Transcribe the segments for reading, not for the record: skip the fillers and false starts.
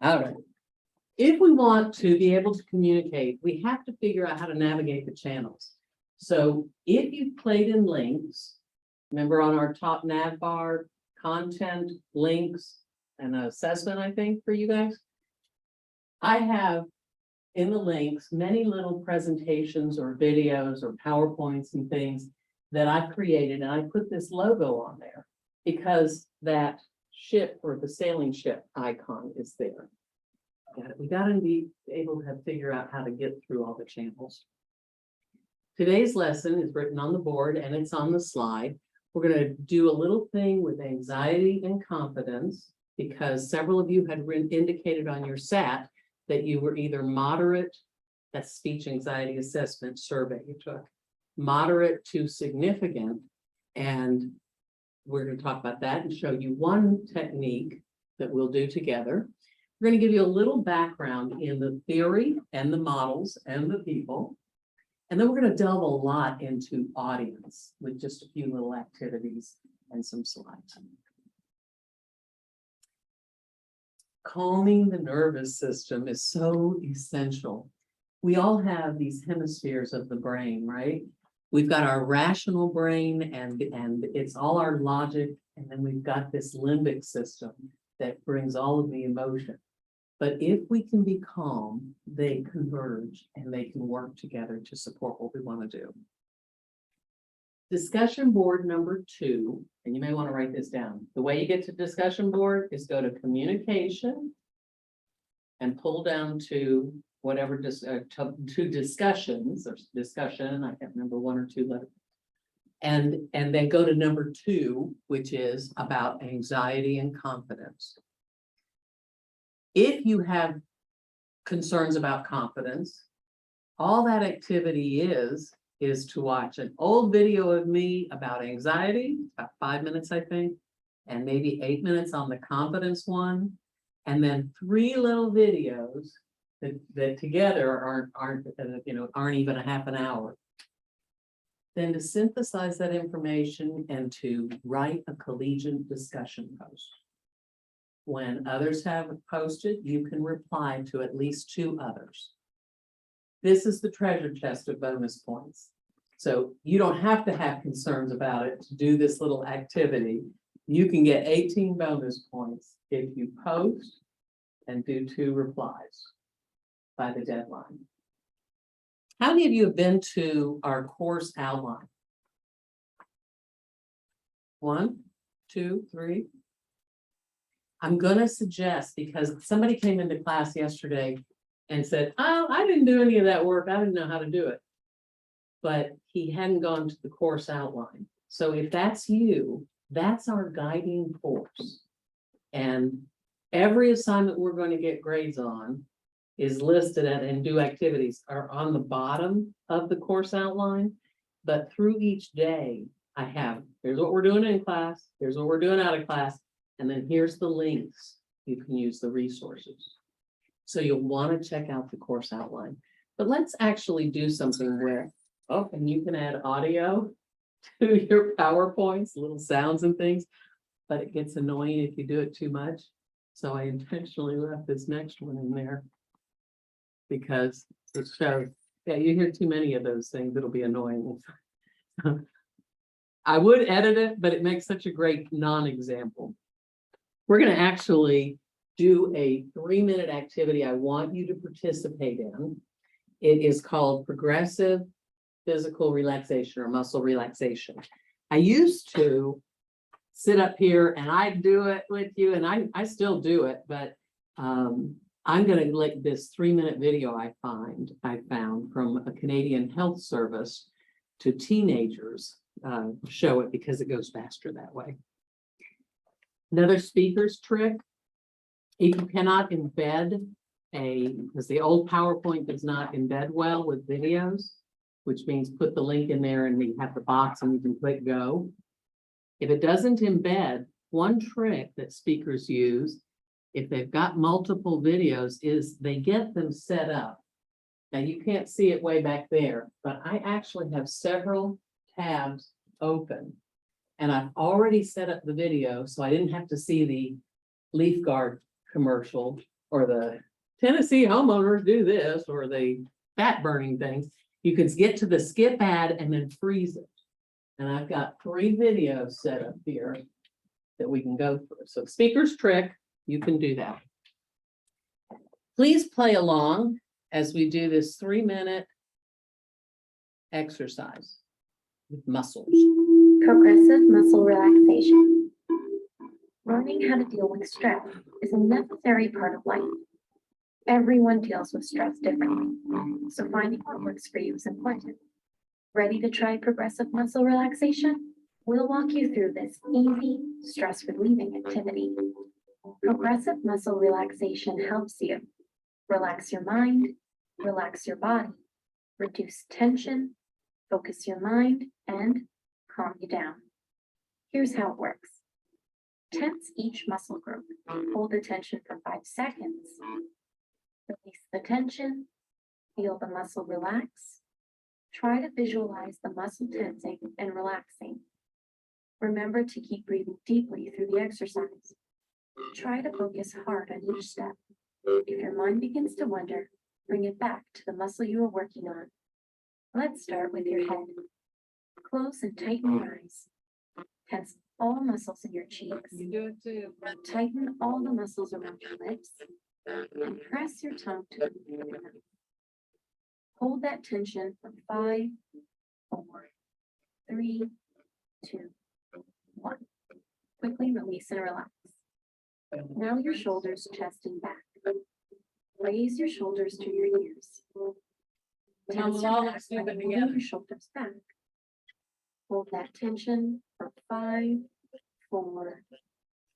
All right. If we want to be able to communicate, we have to figure out how to navigate the channels. So if you've played in links, remember on our top nav bar, content, links, and assessment, I think, for you guys. I have in the links many little presentations or videos or PowerPoints and things that I've created, and I put this logo on there because that ship or the sailing ship icon is there. We got to be able to figure out how to get through all the channels. Today's lesson is written on the board and it's on the slide. We're going to do a little thing with anxiety and confidence because several of you had indicated on your SAT that you were either moderate, that's speech anxiety assessment survey you took, moderate to significant. And we're going to talk about that and show you one technique that we'll do together. We're going to give you a little background in the theory and the models and the people. And then we're going to delve a lot into audience with just a few little activities and some slides. Calming the nervous system is so essential. We all have these hemispheres of the brain, right? We've got our rational brain and it's all our logic. And then we've got this limbic system that brings all of the emotion. But if we can be calm, they converge and they can work together to support what we want to do. Discussion board number 2, and you may want to write this down. The way you get to discussion board is go to communication and pull down to whatever to discussions or discussion. I can't remember 1 or 2 letters. And then go to number 2, which is about anxiety and confidence. If you have concerns about confidence, all that activity is to watch an old video of me about anxiety, about 5 minutes, I think, and maybe 8 minutes on the confidence one, and then 3 little videos that together aren't even a half an hour. Then to synthesize that information and to write a collegiate discussion post. When others have posted, you can reply to at least 2 others. This is the treasure chest of bonus points. So you don't have to have concerns about it to do this little activity. You can get 18 bonus points if you post and do 2 replies by the deadline. How many of you have been to our course outline? 1, 2, 3. I'm going to suggest, because somebody came into class yesterday and said, oh, I didn't do any of that work. I didn't know how to do it. But he hadn't gone to the course outline. So if that's you, that's our guiding force. And every assignment we're going to get grades on is listed and do activities are on the bottom of the course outline. But through each day, I have, here's what we're doing in class. Here's what we're doing out of class. And then here's the links. You can use the resources. So you'll want to check out the course outline. But let's actually do something where, oh, and you can add audio to your PowerPoints, little sounds and things, but it gets annoying if you do it too much. So I intentionally left this next one in there because it shows, yeah, you hear too many of those things, it'll be annoying. I would edit it, but it makes such a great non-example. We're going to actually do a 3-minute activity I want you to participate in. It is called progressive physical relaxation or muscle relaxation. I used to sit up here and I do it with you, and I still do it, but I'm going to let this 3-minute video I found from a Canadian health service to teenagers show it because it goes faster that way. Another speaker's trick, if you cannot embed because the old PowerPoint does not embed well with videos, which means put the link in there and you have the box and you can click go. If it doesn't embed, one trick that speakers use, if they've got multiple videos, is they get them set up. Now you can't see it way back there, but I actually have several tabs open. And I've already set up the video, so I didn't have to see the Leaf Guard commercial or the Tennessee homeowners do this, or the fat burning things. You can get to the skip ad and then freeze it. And I've got 3 videos set up here that we can go through. So speaker's trick, you can do that. Please play along as we do this 3-minute exercise with muscles. Progressive muscle relaxation. Learning how to deal with stress is a necessary part of life. Everyone deals with stress differently, so finding what works for you is important. Ready to try progressive muscle relaxation? We'll walk you through this easy, stress-relieving activity. Progressive muscle relaxation helps you relax your mind, relax your body, reduce tension, focus your mind, and calm you down. Here's how it works. Tense each muscle group. Hold the tension for 5 seconds. Release the tension. Feel the muscle relax. Try to visualize the muscle tensing and relaxing. Remember to keep breathing deeply through the exercise. Try to focus hard on each step. If your mind begins to wander, bring it back to the muscle you are working on. Let's start with your head. Close and tighten your eyes. Tense all muscles in your cheeks. You do it too. Tighten all the muscles around your lips. And press your tongue to the roof of your mouth. Hold that tension for 5, 4, 3, 2, 1. Quickly release and relax. Now your shoulders, chest, and back. Raise your shoulders to your ears. Tense your back by pulling your shoulders back. Hold that tension for 5, 4,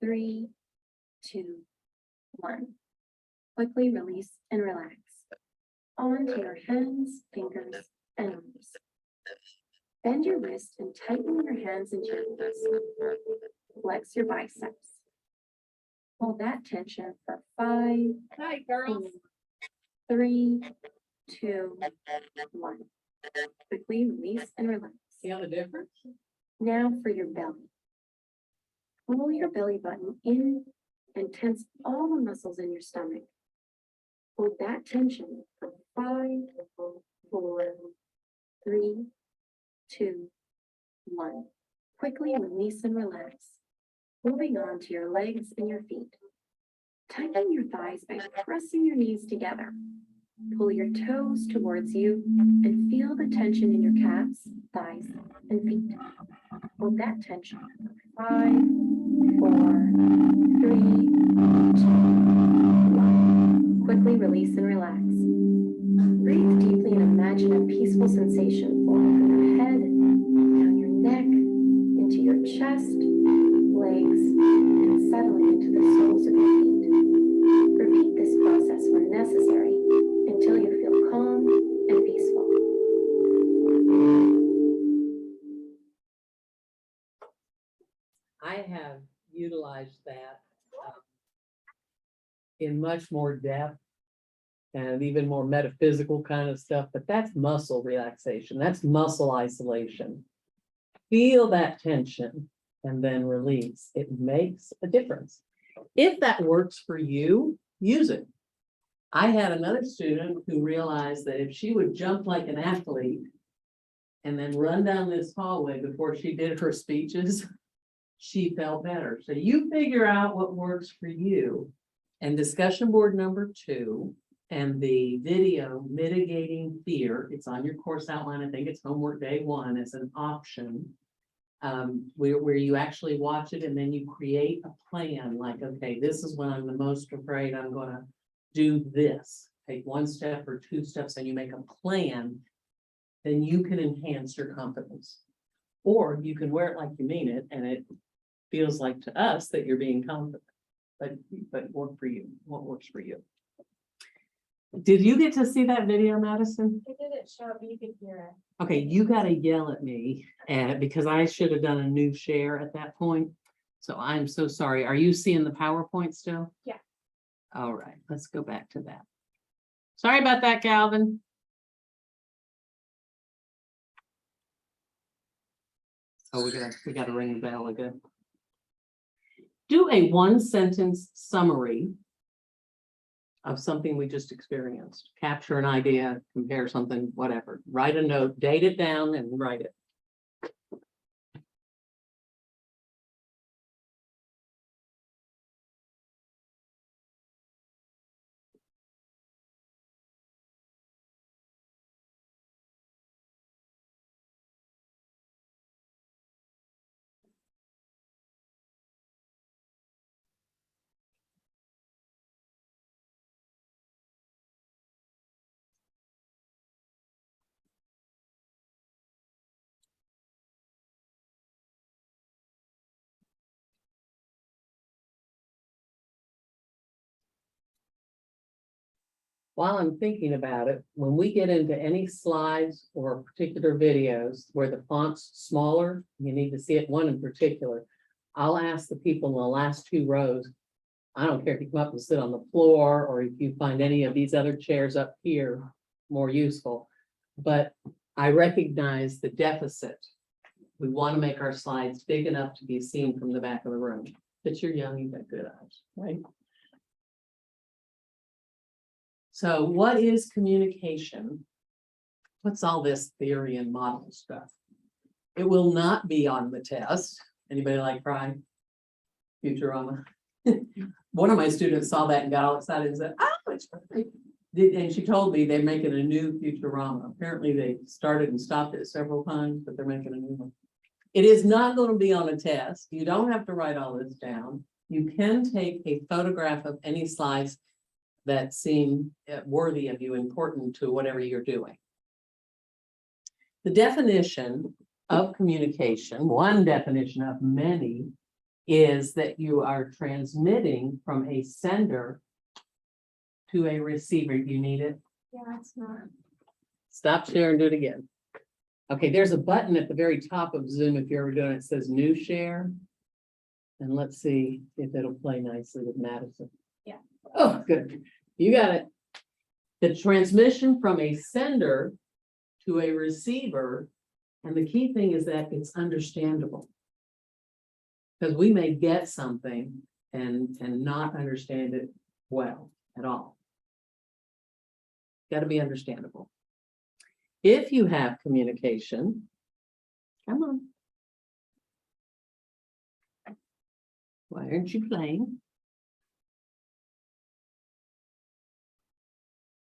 3, 2, 1. Quickly release and relax. Onto your hands, fingers, and arms. Bend your wrist and tighten your hands and shoulders. Flex your biceps. Hold that tension for 5, 4, 3, 2, 1. Quickly release and relax. See how the difference? Now for your belly. Pull your belly button in and tense all the muscles in your stomach. Hold that tension for 5, 4, 3, 2, 1. Quickly release and relax. Moving on to your legs and your feet. Tighten your thighs by pressing your knees together. Pull your toes towards you and feel the tension in your calves, thighs, and feet. Hold that tension for 5, 4, 3, 2, 1. Quickly release and relax. Breathe deeply and imagine a peaceful sensation flowing from your head, down your neck, into your chest, legs, and settling into the soles of your feet. Repeat this process when necessary until you feel calm and peaceful. I have utilized that in much more depth and even more metaphysical kind of stuff, but that's muscle relaxation. That's muscle isolation. Feel that tension and then release. It makes a difference. If that works for you, use it. I had another student who realized that if she would jump like an athlete and then run down this hallway before she did her speeches, she felt better. So you figure out what works for you. And discussion board number 2 and the video mitigating fear, it's on your course outline. I think it's homework day 1 as an option. Where you actually watch it and then you create a plan like, okay, this is when I'm the most afraid, I'm going to do this. Take 1 step or 2 steps and you make a plan, then you can enhance your confidence. Or you can wear it like you mean it and it feels like to us that you're being confident, but work for you, what works for you. Did you get to see that video, Madison? I didn't show up, but you could hear it. Okay, you gotta yell at me because I should have done a new share at that point. So I'm so sorry. Are you seeing the PowerPoint still? Yeah. All right, let's go back to that. Sorry about that, Calvin. Oh, we gotta ring the bell again. Do a 1-sentence summary of something we just experienced. Capture an idea, compare something, whatever. Write a note, date it down and write it. While I'm thinking about it, when we get into any slides or particular videos where the font's smaller, you need to see it, one in particular, I'll ask the people in the last two rows, I don't care if you come up and sit on the floor or if you find any of these other chairs up here more useful, but I recognize the deficit. We want to make our slides big enough to be seen from the back of the room. But you're young, you've got good eyes, right? So what is communication? What's all this theory and model stuff? It will not be on the test. Anybody like Fry? Futurama? One of my students saw that and got all excited and said, oh, it's perfect. And she told me they're making a new Futurama. Apparently they started and stopped it several times, but they're making a new one. It is not going to be on a test. You don't have to write all this down. You can take a photograph of any slides that seem worthy of you, important to whatever you're doing. The definition of communication, one definition of many, is that you are transmitting from a sender to a receiver. You need it? Yeah, it's not. Stop share and do it again. Okay, there's a button at the very top of Zoom if you're ever doing it, it says new share. And let's see if it'll play nicely with Madison. Yeah. Oh, good. You got it. The transmission from a sender to a receiver. And the key thing is that it's understandable. Because we may get something and not understand it well at all. Got to be understandable. If you have communication, come on. Why aren't you playing?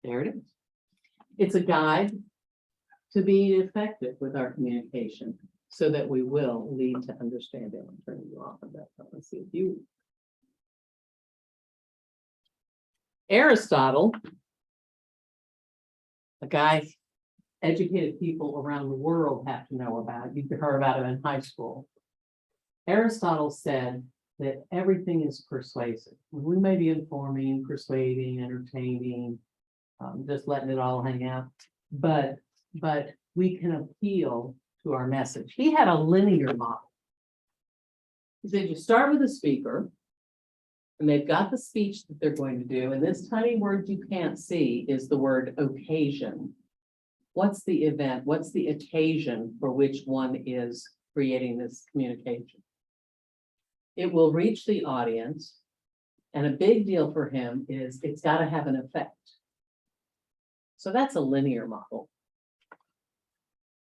There it is. It's a guide to being effective with our communication so that we will lead to understanding. I'm turning you off of that. Let's see if you. Aristotle, a guy educated people around the world have to know about. You heard about him in high school. Aristotle said that everything is persuasive. We may be informing, persuading, entertaining, just letting it all hang out, but we can appeal to our message. He had a linear model. He said you start with a speaker, and they've got the speech that they're going to do, and this tiny word you can't see is the word occasion. What's the event? What's the occasion for which one is creating this communication? It will reach the audience, and a big deal for him is it's got to have an effect. So that's a linear model.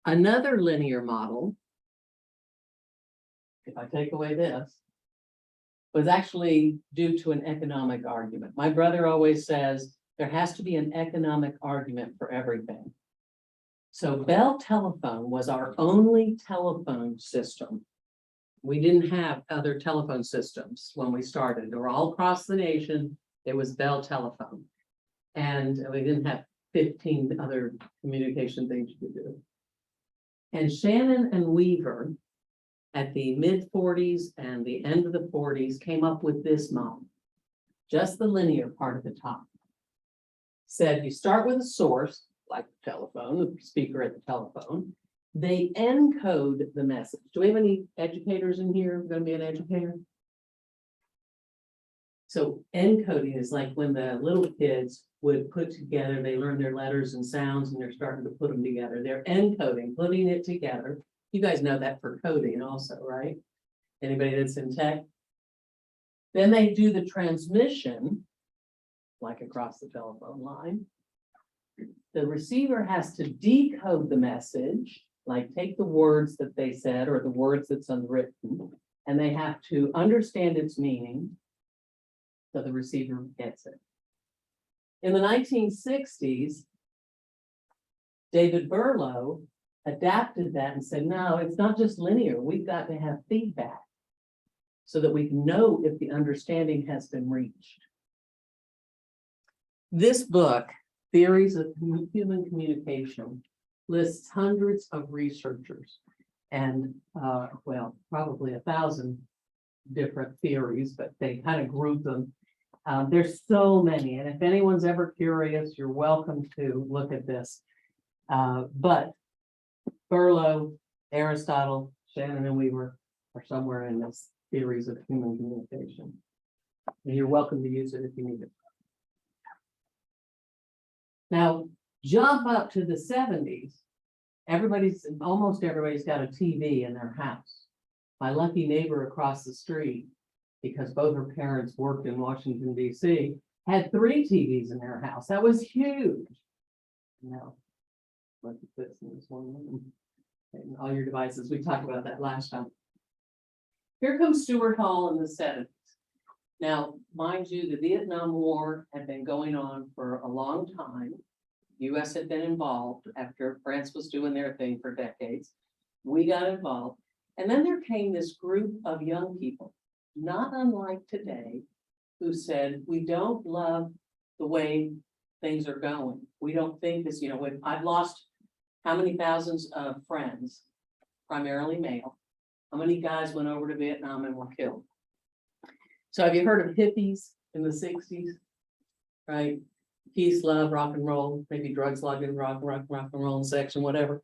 Another linear model, if I take away this, was actually due to an economic argument. My brother always says there has to be an economic argument for everything. So Bell Telephone was our only telephone system. We didn't have other telephone systems when we started. They were all across the nation. It was Bell Telephone. And we didn't have 15 other communication things you could do. And Shannon and Weaver at the mid-40s and the end of the 40s came up with this model. Just the linear part at the top. Said you start with a source, like the telephone, the speaker at the telephone. They encode the message. Do we have any educators in here? Going to be an educator? So encoding is like when the little kids would put together, they learn their letters and sounds and they're starting to put them together. They're encoding, putting it together. You guys know that for coding also, right? Anybody that's in tech? Then they do the transmission like across the telephone line. The receiver has to decode the message, like take the words that they said or the words that's unwritten, and they have to understand its meaning so the receiver gets it. In the 1960s, David Berlow adapted that and said, no, it's not just linear. We've got to have feedback so that we can know if the understanding has been reached. This book, Theories of Human Communication, lists hundreds of researchers and, well, probably 1,000 different theories, but they kind of group them. There's so many, and if anyone's ever curious, you're welcome to look at this. But Berlow, Aristotle, Shannon, and Weaver are somewhere in this Theories of Human Communication. And you're welcome to use it if you need it. Now, jump up to the 70s. Almost everybody's got a TV in their house. My lucky neighbor across the street, because both her parents worked in Washington, D.C., had 3 TVs in their house. That was huge. No, look at this, and this one, and all your devices. We talked about that last time. Here comes Stuart Hall in the 70s. Now, mind you, the Vietnam War had been going on for a long time. U.S. had been involved after France was doing their thing for decades. We got involved. And then there came this group of young people, not unlike today, who said, we don't love the way things are going. We don't think this, I've lost how many thousands of friends, primarily male. How many guys went over to Vietnam and were killed? So have you heard of hippies in the 60s? Right? Peace, love, rock and roll, maybe drugs, love, and rock and roll, and sex, and whatever.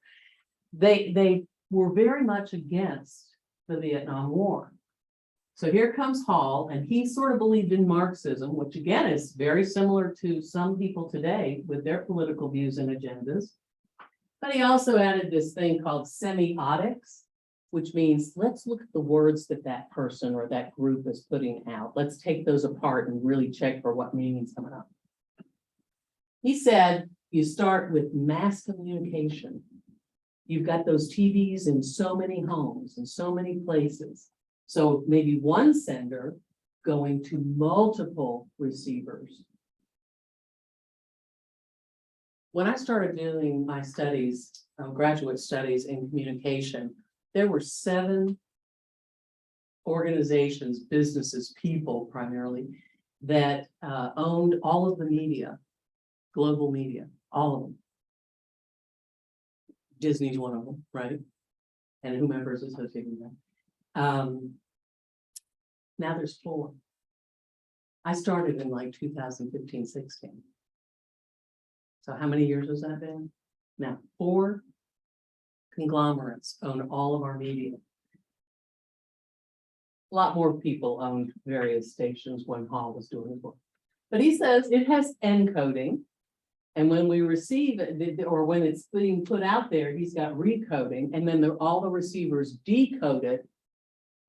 They were very much against the Vietnam War. So here comes Hall, and he sort of believed in Marxism, which again is very similar to some people today with their political views and agendas. But he also added this thing called semiotics, which means let's look at the words that that person or that group is putting out. Let's take those apart and really check for what meaning's coming up. He said, you start with mass communication. You've got those TVs in so many homes and so many places. So maybe one sender going to multiple receivers. When I started doing my studies, graduate studies in communication, there were 7 organizations, businesses, people primarily, that owned all of the media, global media, all of them. Disney's one of them, right? And whomever is associated with that. Now there's 4. I started in like 2015, 16. So how many years has that been? Now 4 conglomerates own all of our media. A lot more people owned various stations when Hall was doing his work. But he says it has encoding. And when we receive it, or when it's being put out there, he's got recoding. And then all the receivers decode it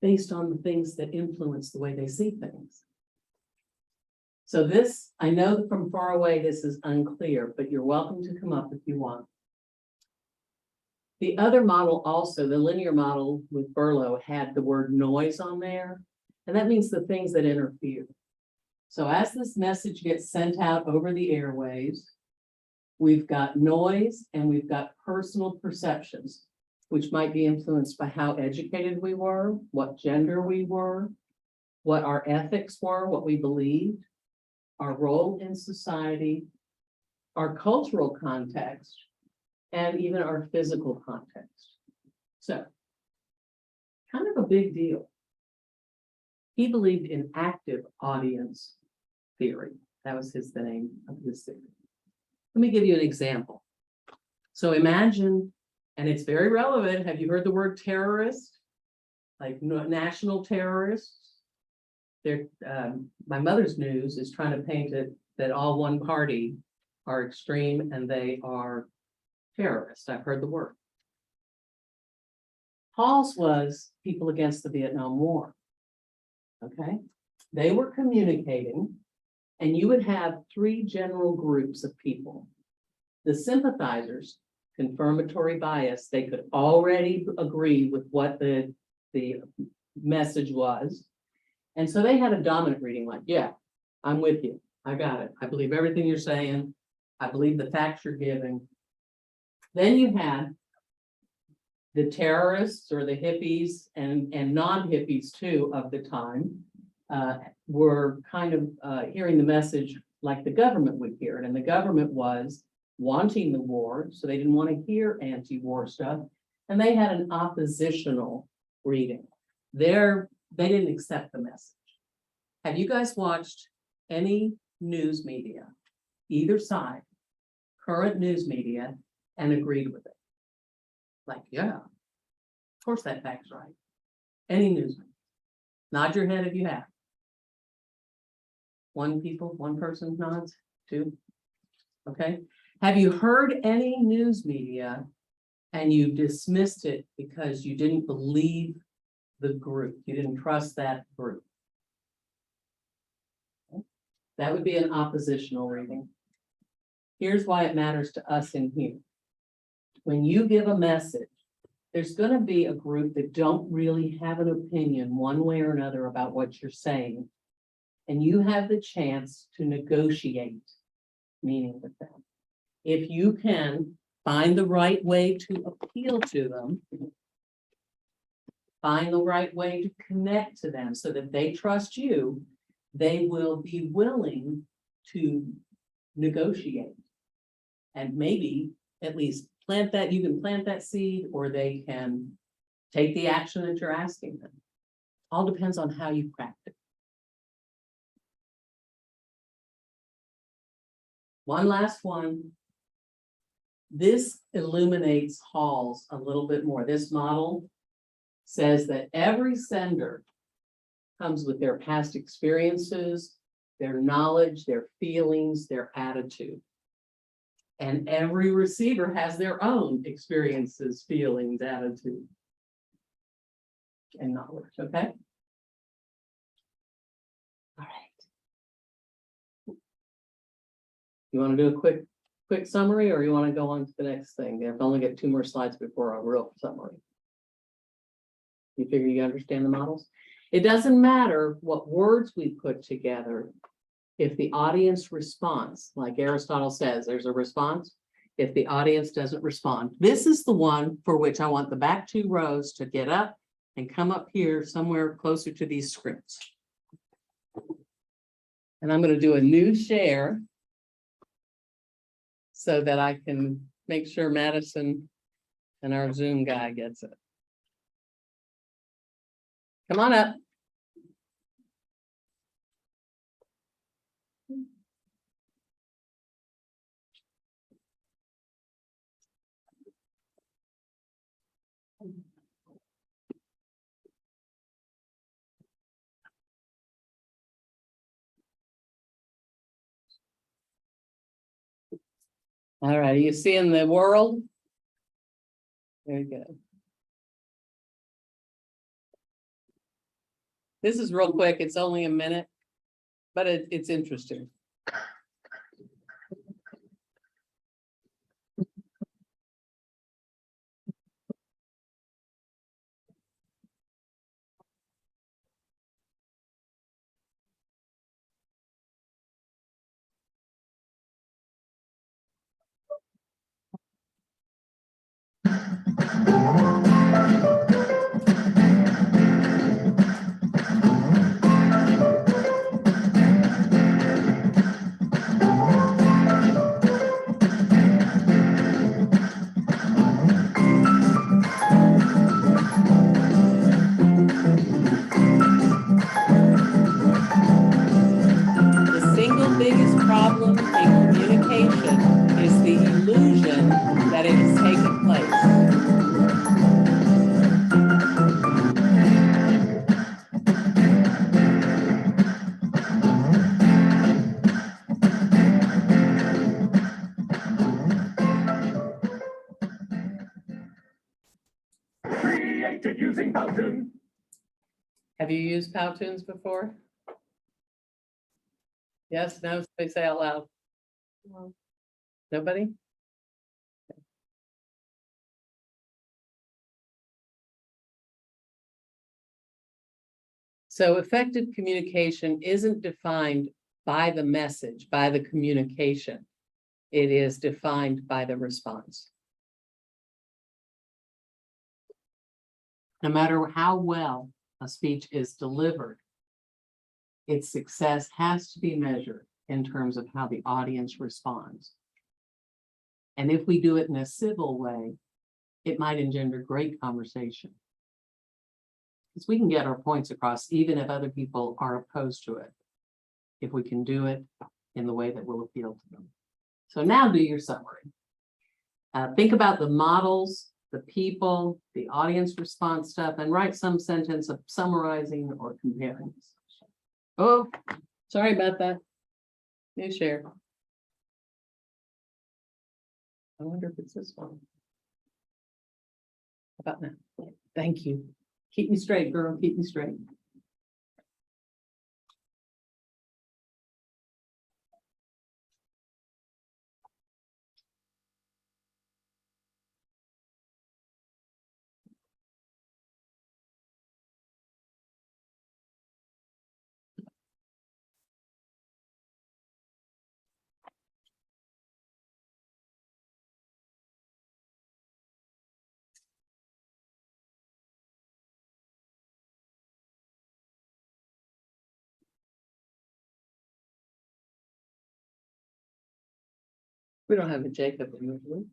based on the things that influence the way they see things. So this, I know from far away, this is unclear, but you're welcome to come up if you want. The other model also, the linear model with Berlow, had the word noise on there, and that means the things that interfere. So as this message gets sent out over the airwaves, we've got noise and we've got personal perceptions, which might be influenced by how educated we were, what gender we were, what our ethics were, what we believed, our role in society, our cultural context, and even our physical context. So, kind of a big deal. He believed in active audience theory. That was the name of his theory. Let me give you an example. So imagine, and it's very relevant, have you heard the word terrorist? Like national terrorists? My mother's news is trying to paint it that all one party are extreme and they are terrorists. I've heard the word. Hall's was people against the Vietnam War. Okay, they were communicating And you would have three general groups of people. The sympathizers, confirmatory bias, they could already agree with what the message was. And so they had a dominant reading, like, yeah, I'm with you. I got it. I believe everything you're saying. I believe the facts you're giving. Then you had the terrorists or the hippies and non-hippies too of the time were kind of hearing the message like the government would hear it. And the government was wanting the war, so they didn't want to hear anti-war stuff. And they had an oppositional reading. They didn't accept the message. Have you guys watched any news media, either side, current news media, and agreed with it? Like, yeah, of course that fact's right. Any news media. Nod your head if you have. One person nods, two. Okay. Have you heard any news media and you dismissed it because you didn't believe the group? You didn't trust that group? That would be an oppositional reading. Here's why it matters to us in here. When you give a message, there's going to be a group that don't really have an opinion one way or another about what you're saying. And you have the chance to negotiate meaning with them. If you can find the right way to appeal to them, find the right way to connect to them so that they trust you, they will be willing to negotiate. And maybe at least you can plant that seed, or they can take the action that you're asking them. All depends on how you practice. One last one. This illuminates Halls a little bit more. This model says that every sender comes with their past experiences, their knowledge, their feelings, their attitude. And every receiver has their own experiences, feelings, attitude, and knowledge, okay? All right. You want to do a quick summary, or you want to go on to the next thing? I've only got 2 more slides before a real summary. You figure you understand the models? It doesn't matter what words we put together. If the audience responds, like Aristotle says, there's a response. If the audience doesn't respond, this is the one for which I want the back 2 rows to get up and come up here somewhere closer to these scripts. And I'm going to do a new share so that I can make sure Madison and our Zoom guy gets it. Come on up. All right, you seeing the world? Very good. This is real quick. It's only a minute, but it's interesting. The single biggest problem in communication is the illusion that it has taken place. Created using Powtoon. Have you used Powtoons before? Yes, no, they say out loud. No. Nobody? So effective communication isn't defined by the message, by the communication. It is defined by the response. No matter how well a speech is delivered, its success has to be measured in terms of how the audience responds. And if we do it in a civil way, it might engender great conversation. Because we can get our points across even if other people are opposed to it, if we can do it in the way that will appeal to them. So now do your summary. Think about the models, the people, the audience response stuff, and write some sentence of summarizing or comparing. Oh, sorry about that. You share. I wonder if it's this one. How about now? Thank you. Keep me straight, girl. Keep me straight. We don't have a Jacob in this one.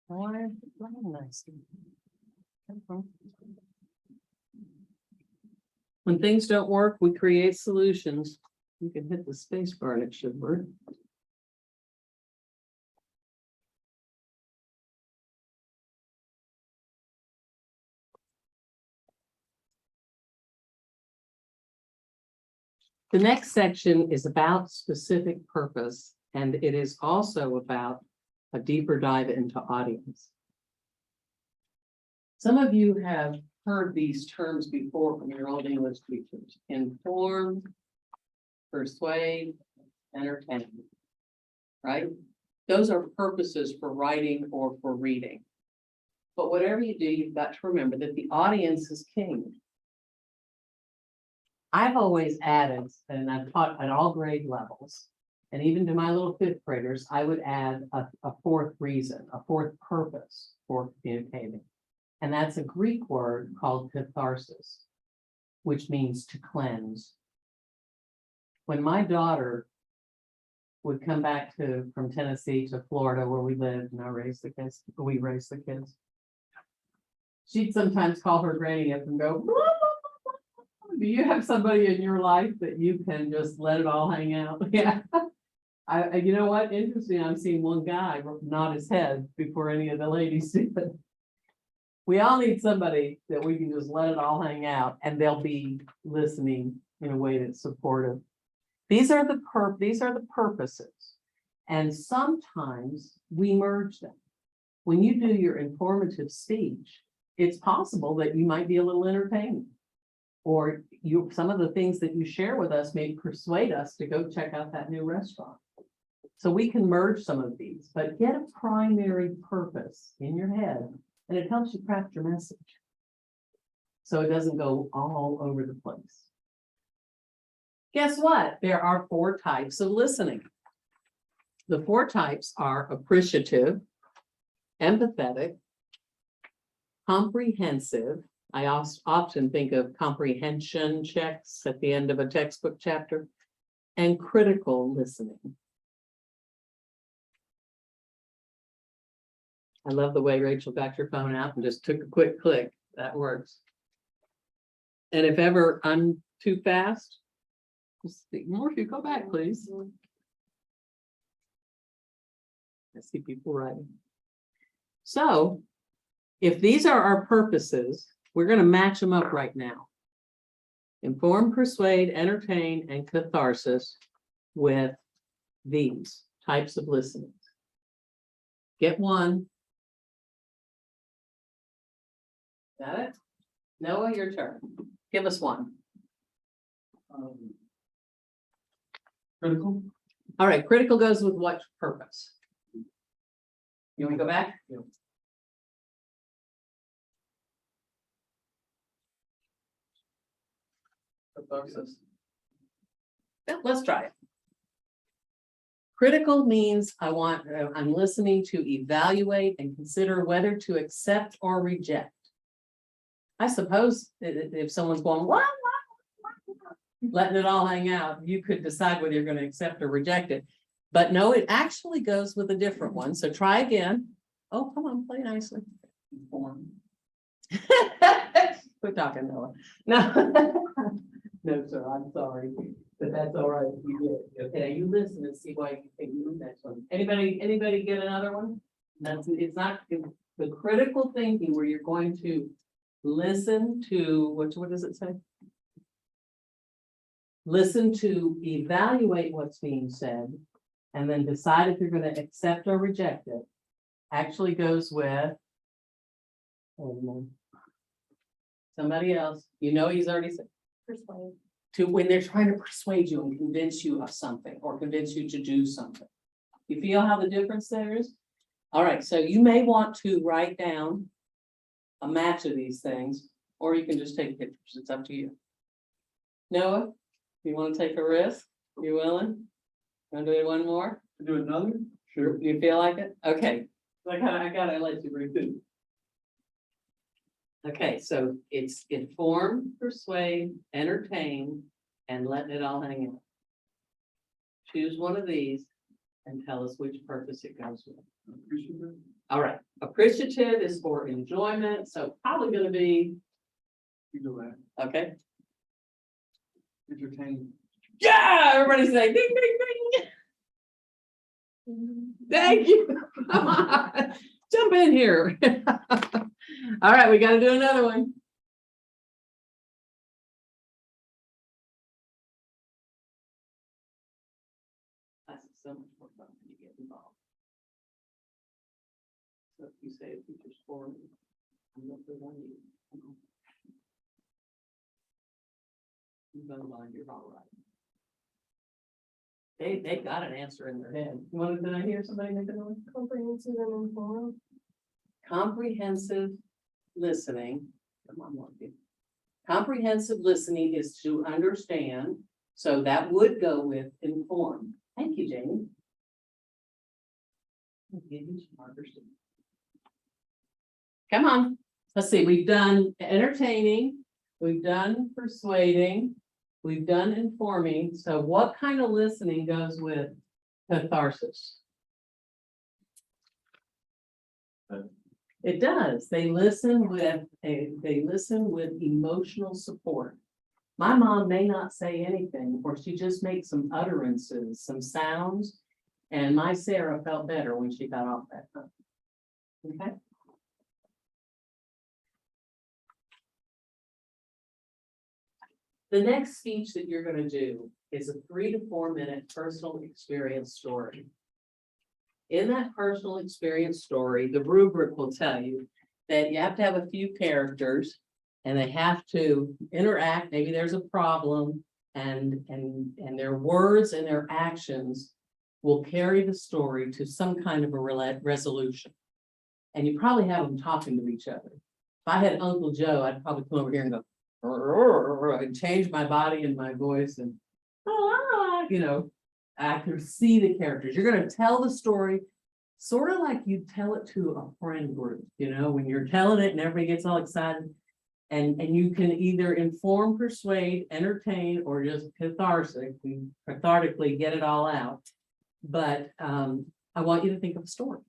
Why? Nice. When things don't work, we create solutions. You can hit the space bar and it should work. The next section is about specific purpose, and it is also about a deeper dive into audience. Some of you have heard these terms before from your old English teachers: inform, persuade, entertain, right? Those are purposes for writing or for reading. But whatever you do, you've got to remember that the audience is king. I've always added, and I've taught at all grade levels, and even to my little fifth graders, I would add a fourth reason, a fourth purpose for communicating. And that's a Greek word called catharsis, which means to cleanse. When my daughter would come back from Tennessee to Florida, where we lived and we raised the kids, she'd sometimes call her granny up and go, "Blah, blah, blah, blah. Do you have somebody in your life that you can just let it all hang out?" Yeah. You know what? Interesting. I've seen one guy nod his head before any of the ladies did. We all need somebody that we can just let it all hang out, and they'll be listening in a way that's supportive. These are the purposes, and sometimes we merge them. When you do your informative speech, it's possible that you might be a little entertaining, or some of the things that you share with us may persuade us to go check out that new restaurant. So we can merge some of these, but get a primary purpose in your head, and it helps you craft your message, so it doesn't go all over the place. Guess what? There are 4 types of listening. The 4 types are appreciative, empathetic, comprehensive. I often think of comprehension checks at the end of a textbook chapter, and critical listening. I love the way Rachel got your phone out and just took a quick click. That works. And if ever I'm too fast, just speak more. If you go back, please. I see people writing. So if these are our purposes, we're going to match them up right now. Inform, persuade, entertain, and catharsis with these types of listening. Get one. Got it? Noah, your turn. Give us one. Critical? All right, critical goes with what purpose? You want me to go back? Yeah. Catharsis. Yeah, let's try it. Critical means I'm listening to evaluate and consider whether to accept or reject. I suppose if someone's going, what? Letting it all hang out, you could decide whether you're going to accept or reject it. But no, it actually goes with a different one. So try again. Oh, come on, play nicely. Inform. Quit talking, Noah. No. No, sir, I'm sorry, but that's all right. You did. Okay, you listen and see why you think you the next one. Anybody get another one? It's not the critical thinking where you're going to listen to, what does it say? Listen to evaluate what's being said and then decide if you're going to accept or reject it. Actually goes with somebody else. You know, he's already said. Persuade. To when they're trying to persuade you and convince you of something or convince you to do something. You feel how the difference there is? All right, so you may want to write down a match of these things, or you can just take pictures. It's up to you. Noah, you want to take a risk? You willing? Want to do one more? Do another? Sure. You feel like it? Okay. I gotta let you repeat. Okay, so it's inform, persuade, entertain, and let it all hang out. Choose one of these and tell us which purpose it goes with. Appreciative? All right, appreciative is for enjoyment, so probably gonna be, You do that. okay. Entertain. Yeah, everybody say ding, ding, ding. Thank you. Come on, jump in here. All right, we got to do another one. That's so much more fun when you get involved. So if you say a teacher's for me, I'm not good on you. You go line, you're all right. They got an answer in their head. You wanted to hear somebody make a noise? Comprehensive and informed. Comprehensive listening. Come on, Morphew. Comprehensive listening is to understand. So that would go with inform. Thank you, Jamie. I'll give you some markers. Come on. Let's see. We've done entertaining. We've done persuading. We've done informing. So what kind of listening goes with catharsis? It does. They listen with emotional support. My mom may not say anything, or she just makes some utterances, some sounds, and my Sarah felt better when she got off that phone. Okay. The next speech that you're going to do is a 3 to 4 minute personal experience story. In that personal experience story, the rubric will tell you that you have to have a few characters and they have to interact. Maybe there's a problem and their words and their actions will carry the story to some kind of a resolution. And you probably have them talking to each other. If I had Uncle Joe, I'd probably come over here and go, and change my body and my voice and, you know, I can see the characters. You're going to tell the story sort of like you tell it to a friend group, you know, when you're telling it and everybody gets all excited. And you can either inform, persuade, entertain, or just cathartically get it all out. But I want you to think of a story.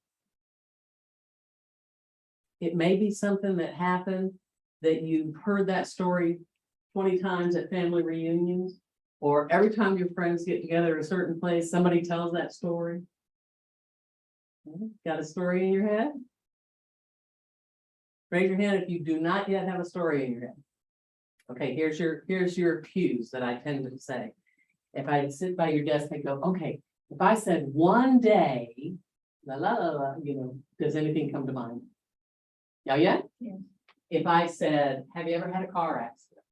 It may be something that happened that you've heard that story 20 times at family reunions, or every time your friends get together at a certain place, somebody tells that story. Got a story in your head? Raise your hand if you do not yet have a story in your head. Okay, here's your cues that I tend to say. If I sit by your desk and go, okay, if I said one day, la la la la, does anything come to mind? Yeah, yeah? Yes. If I said, have you ever had a car accident?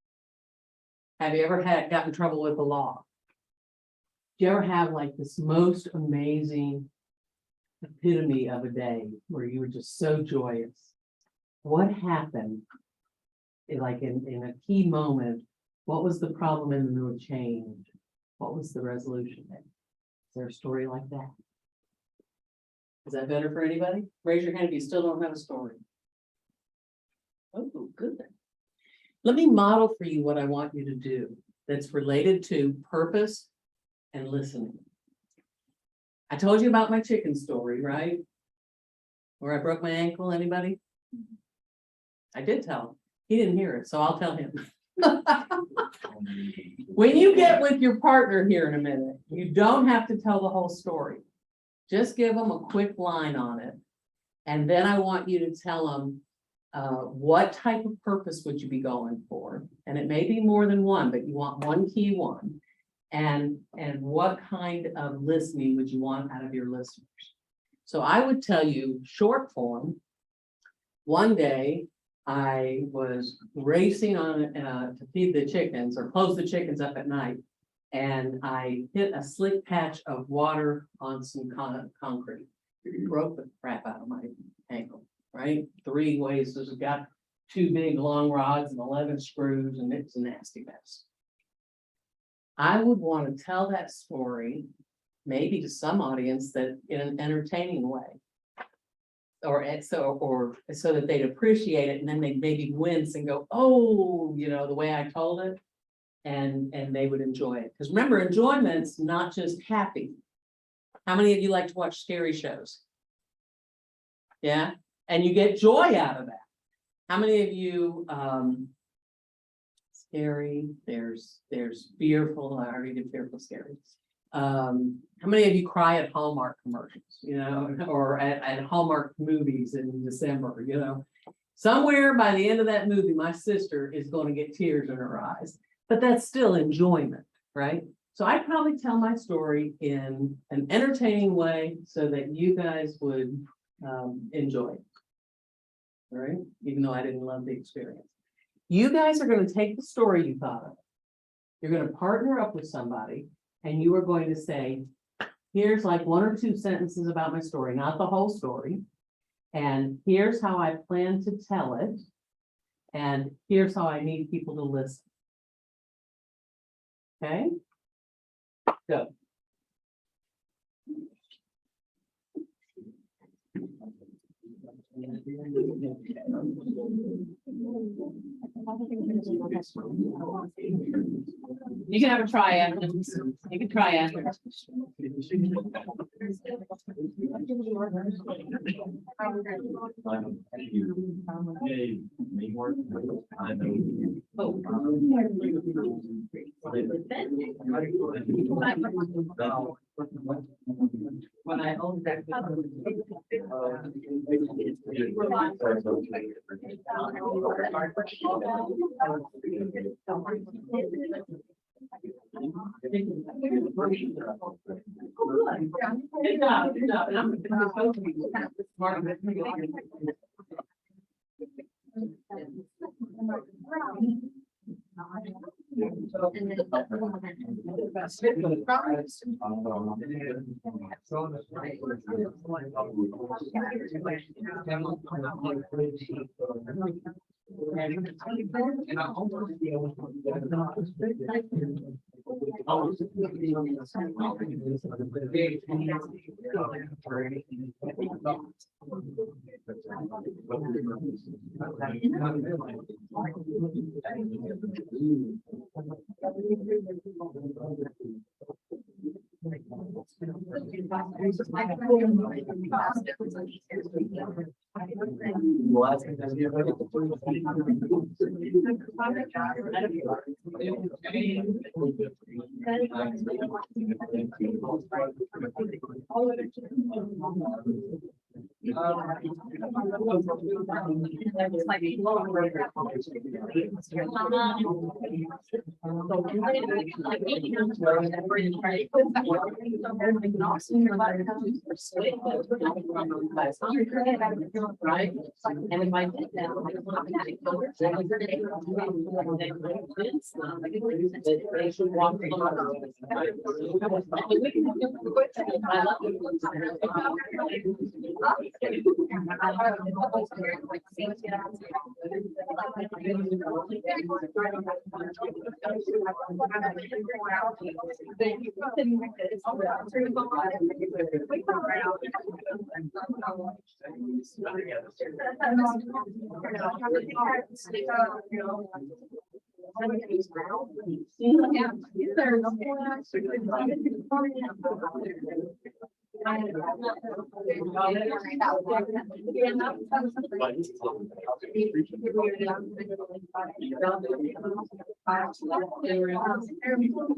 Have you ever got in trouble with the law? Do you ever have like this most amazing epitome of a day where you were just so joyous? What happened? Like in a key moment, what was the problem in the middle of change? What was the resolution there? Is there a story like that? Is that better for anybody? Raise your hand if you still don't have a story. Oh, good. Let me model for you what I want you to do that's related to purpose and listening. I told you about my chicken story, right? Where I broke my ankle, anybody? I did tell him. He didn't hear it, so I'll tell him. When you get with your partner here in a minute, you don't have to tell the whole story. Just give them a quick line on it. And then I want you to tell them what type of purpose would you be going for? And it may be more than one, but you want one key one. And what kind of listening would you want out of your listeners? So I would tell you short form. One day I was racing on to feed the chickens or close the chickens up at night. And I hit a slick patch of water on some concrete. Broke the crap out of my ankle, right? 3 ways. So it's got 2 big long rods and 11 screws, and it's a nasty mess. I would want to tell that story, maybe to some audience that in an entertaining way. Or so that they'd appreciate it, and then they'd maybe wince and go, oh, the way I told it, and they would enjoy it. Because remember, enjoyment's not just happy. How many of you like to watch scary shows? Yeah, and you get joy out of that. How many of you scary? There's fearful. I already did fearful, scary. How many of you cry at Hallmark commercials, or at Hallmark movies in December, somewhere by the end of that movie, my sister is going to get tears in her eyes, but that's still enjoyment, right? So I'd probably tell my story in an entertaining way so that you guys would enjoy it, all right? Even though I didn't love the experience. You guys are going to take the story you thought of. You're going to partner up with somebody, and you are going to say, here's like 1 or 2 sentences about my story, not the whole story. And here's how I plan to tell it. And here's how I need people to listen. Okay? Go. You can have a try after. You can try after. When I owned that. Right? And if I did that, they should walk.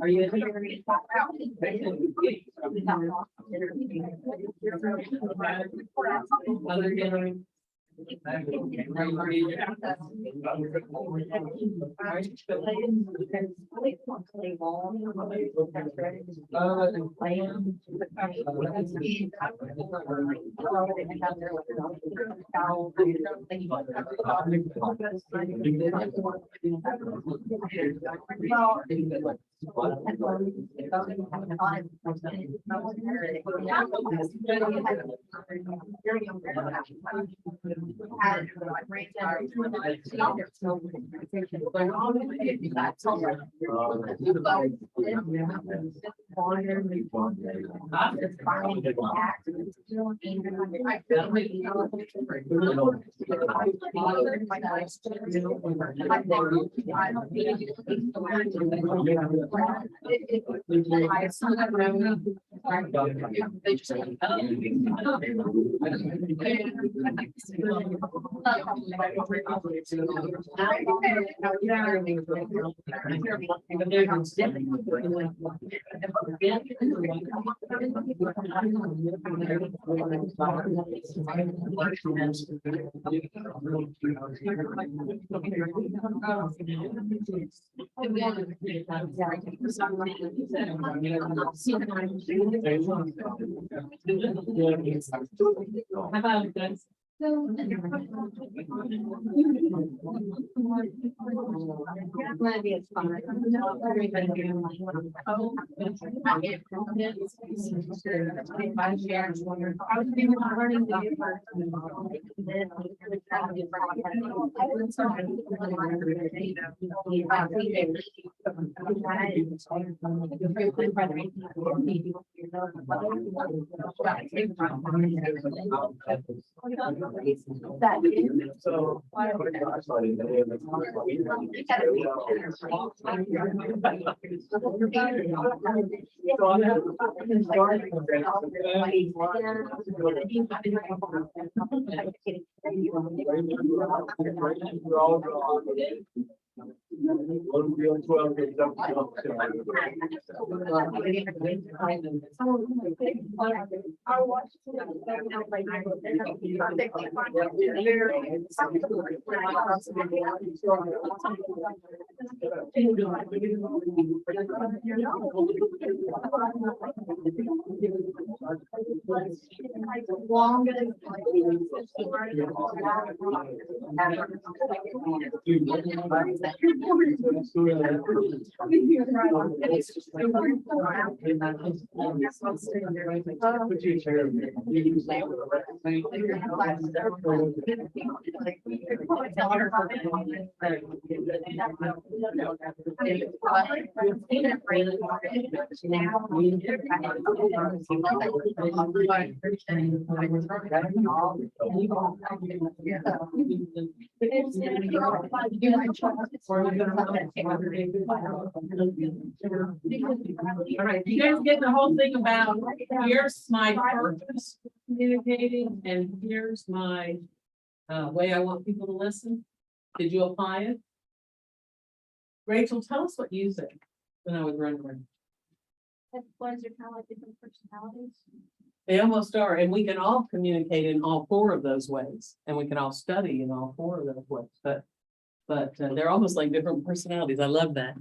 Are you? How about this? Maybe it's fine. So. All right, you guys get the whole thing about, here's my purpose for communicating, and here's my way I want people to listen. Did you apply it? Rachel, tell us what you said when I was rendering. Ones are kind of like different personalities. They almost are, and we can all communicate in all four of those ways, and we can all study in all four of those ways, but they're almost like different personalities. I love that.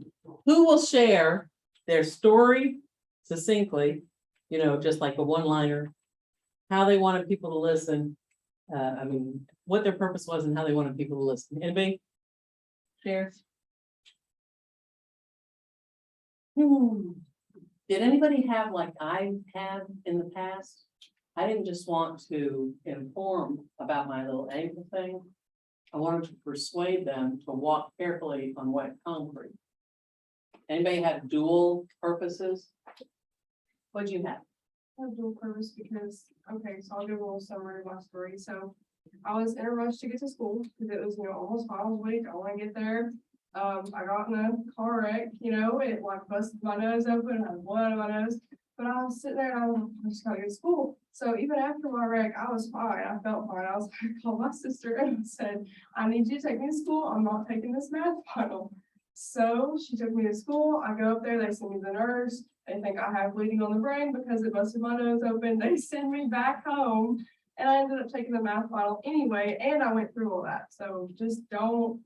Who will share their story succinctly, you know, just like a one-liner, how they wanted people to listen, I mean, what their purpose was and how they wanted people to listen. Anybody share? Did anybody have like I have in the past? I didn't just want to inform about my little ankle thing. I wanted to persuade them to walk carefully on wet concrete. Anybody have dual purposes? What'd you have? I have dual purpose because, okay, so I'll do a little summary of my story. So I was in a rush to get to school because it was, almost 5 hours a week. I want to get there. I got in a car wreck, it like busted my nose open and I had blood on my nose. But I was sitting there and I was like, I just gotta get to school. So even after my wreck, I was fine. I felt fine. I was like, I called my sister and I said, I need you to take me to school. I'm not taking this math final. So she took me to school. I go up there, they send me the nurse. They think I have bleeding on the brain because it busted my nose open. They send me back home and I ended up taking the math final anyway. And I went through all that. So just don't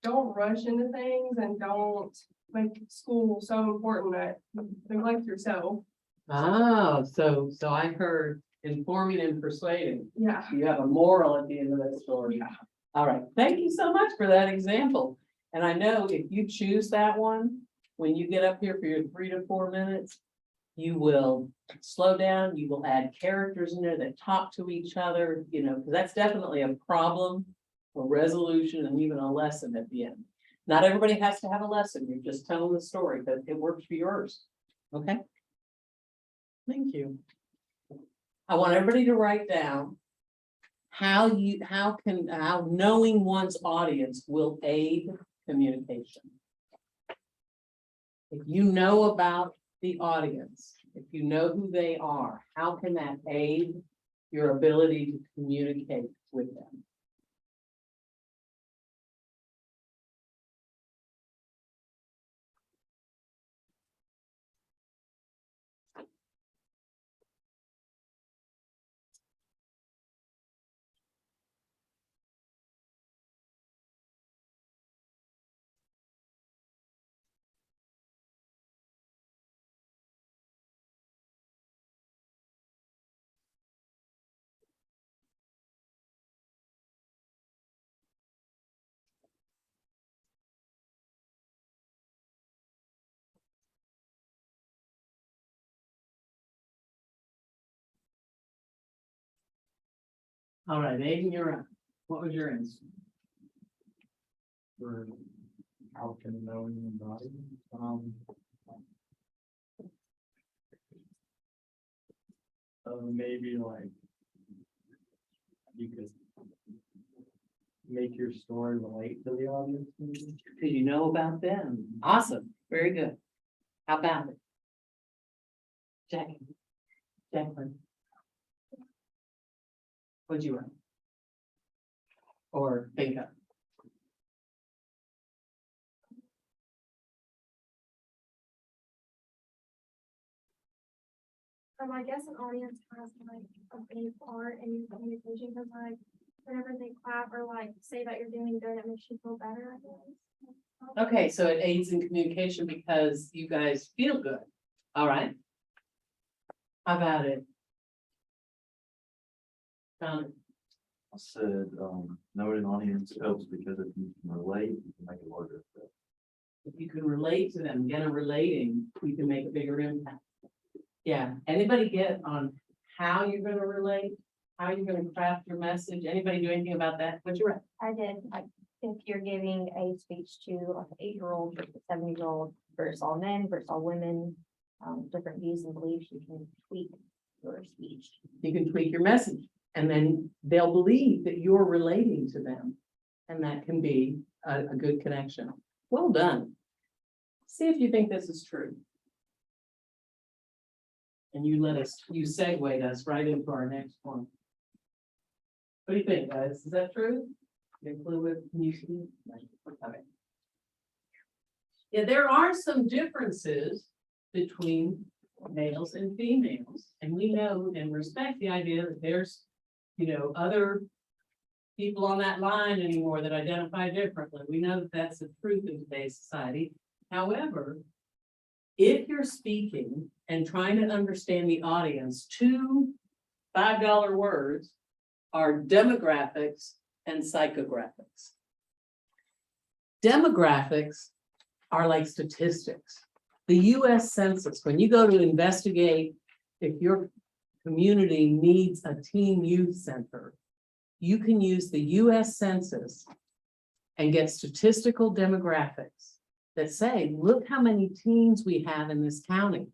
rush into things and don't make school so important that you neglect yourself. Oh, so I heard informing and persuading. Yeah. You have a moral at the end of that story. Yeah. All right, thank you so much for that example. And I know if you choose that one, when you get up here for your 3 to 4 minutes, you will slow down, you will add characters in there that talk to each other, because that's definitely a problem, a resolution, and even a lesson at the end. Not everybody has to have a lesson. You're just telling the story, but it works for yours. Okay. Thank you. I want everybody to write down how knowing one's audience will aid communication. If you know about the audience, if you know who they are, how can that aid your ability to communicate with them? All right, Aiden, you're up. What was your answer? For how can knowing the body, maybe like you could make your story relate to the audience. Maybe. Because you know about them. Awesome, very good. How about it? Jacqueline. What'd you write? Or think of? I guess an audience has like a big part in communication because like whenever they clap or like say that you're doing good, it makes you feel better. I guess. Okay, so it aids in communication because you guys feel good. All right. How about it? I said, knowing an audience helps because if you can relate, you can make a larger effect. If you can relate to them, get a relating, you can make a bigger impact. Yeah, anybody get on how you're gonna relate, how you're gonna craft your message? Anybody do anything about that? What's your? I did, like, if you're giving a speech to like an 8-year-old versus a 7-year-old versus all men versus all women, different views and beliefs, you can tweak your speech. You can tweak your message and then they'll believe that you're relating to them. And that can be a good connection. Well done. See if you think this is true. And you segued us right into our next one. What do you think, guys? Is that true? Can you see? Okay. Yeah, there are some differences between males and females, and we know and respect the idea that there's, other people on that line anymore that identify differently. We know that that's the truth in today's society. However, if you're speaking and trying to understand the audience, 2 $5 words are demographics and psychographics. Demographics are like statistics. The US Census, when you go to investigate if your community needs a teen youth center, you can use the US Census and get statistical demographics that say, look how many teens we have in this county.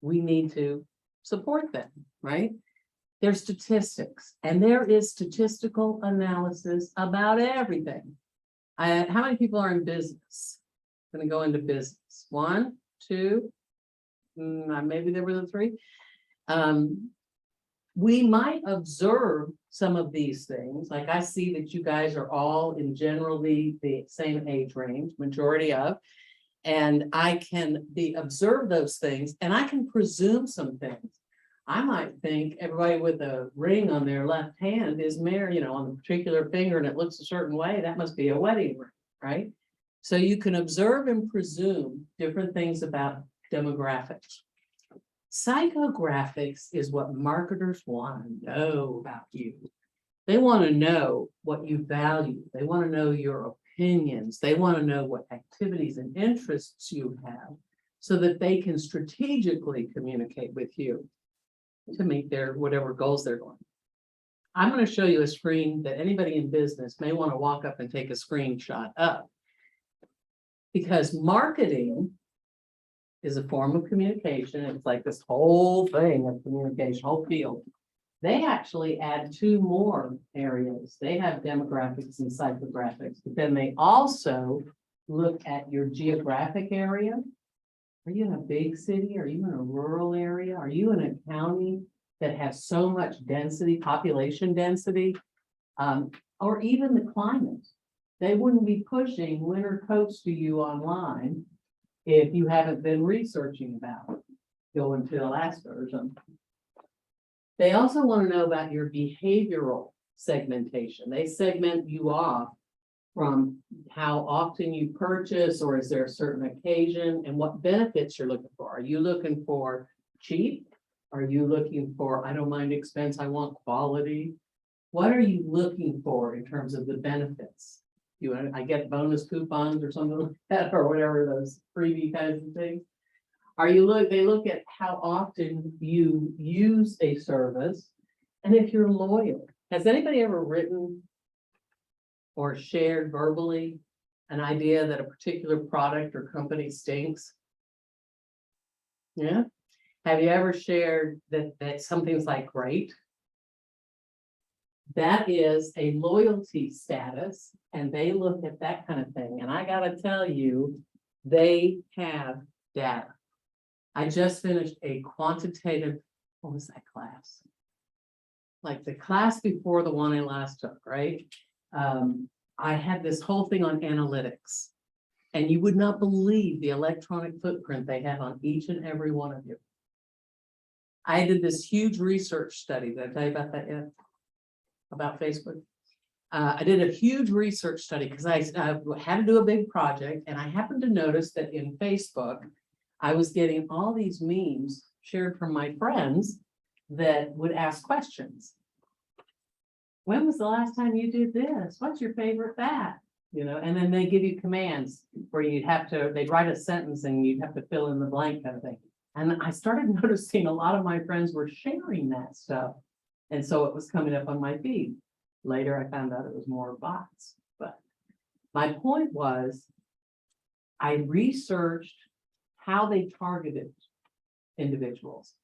We need to support them, right? There's statistics, and there is statistical analysis about everything. How many people are in business? Going to go into business. 1, 2, maybe there were the 3. We might observe some of these things. Like I see that you guys are all in generally the same age range, majority of, and I can observe those things, and I can presume some things. I might think everybody with a ring on their left hand is married, on a particular finger, and it looks a certain way. That must be a wedding ring, right? So you can observe and presume different things about demographics. Psychographics is what marketers want to know about you. They want to know what you value. They want to know your opinions. They want to know what activities and interests you have so that they can strategically communicate with you to meet their whatever goals they're going. I'm going to show you a screen that anybody in business may want to walk up and take a screenshot of. Because marketing is a form of communication. It's like this whole thing of communication, whole field. They actually add 2 more areas. They have demographics and psychographics, but then they also look at your geographic area. Are you in a big city? Are you in a rural area? Are you in a county that has so much density, population density, or even the climate? They wouldn't be pushing winter coats to you online if you haven't been researching about it, going to Alaska or something. They also want to know about your behavioral segmentation. They segment you off from how often you purchase, or is there a certain occasion, and what benefits you're looking for. Are you looking for cheap? Are you looking for, I don't mind expense, I want quality? What are you looking for in terms of the benefits? I get bonus coupons or something like that, or whatever, those freebie kinds of things. They look at how often you use a service and if you're loyal. Has anybody ever written or shared verbally an idea that a particular product or company stinks? Yeah. Have you ever shared that something's like great? That is a loyalty status, and they look at that kind of thing. And I gotta tell you, they have data. I just finished a quantitative, what was that class? Like the class before the one I last took, right? I had this whole thing on analytics, and you would not believe the electronic footprint they have on each and every one of you. I did this huge research study. Did I tell you about that yet? About Facebook? I did a huge research study because I had to do a big project, and I happened to notice that in Facebook, I was getting all these memes shared from my friends that would ask questions. When was the last time you did this? What's your favorite that? And then they give you commands where they'd write a sentence and you'd have to fill in the blank kind of thing. And I started noticing a lot of my friends were sharing that stuff. And so it was coming up on my feed. Later, I found out it was more bots. But my point was, I researched how they targeted individuals.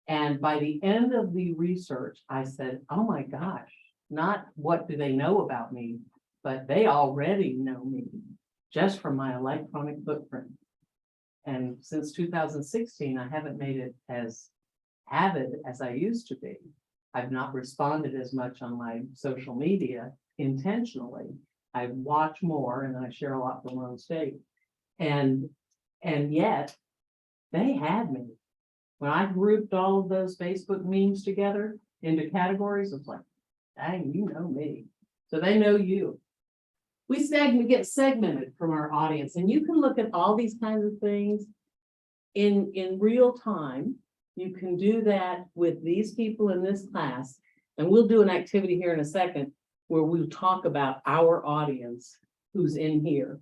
And by the end of the research, I said, oh my gosh, Not what do they know about me, but they already know me just from my electronic footprint. And since 2016, I haven't made it as avid as I used to be. I've not responded as much on my social media intentionally. I watch more and I share a lot from my own state. And yet they had me. When I grouped all of those Facebook memes together into categories, it's like, dang, you know me. So they know you. We get segmented from our audience, and you can look at all these kinds of things in real time. You can do that with these people in this class, and we'll do an activity here in a second where we'll talk about our audience who's in here.